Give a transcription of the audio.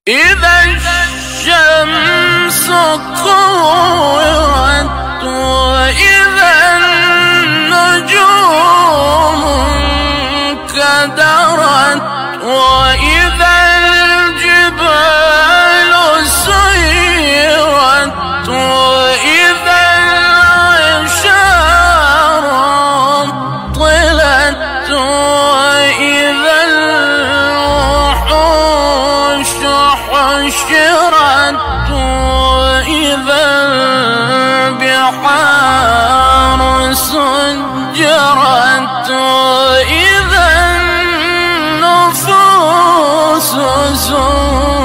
إذا الشمس كورت وإذا النجوم انكدرت وإذا الجبال سيرت وإذا العشار طلت وإذا الوحوش حشرت وإذا البحار سجرت وإذا النفوس زوجت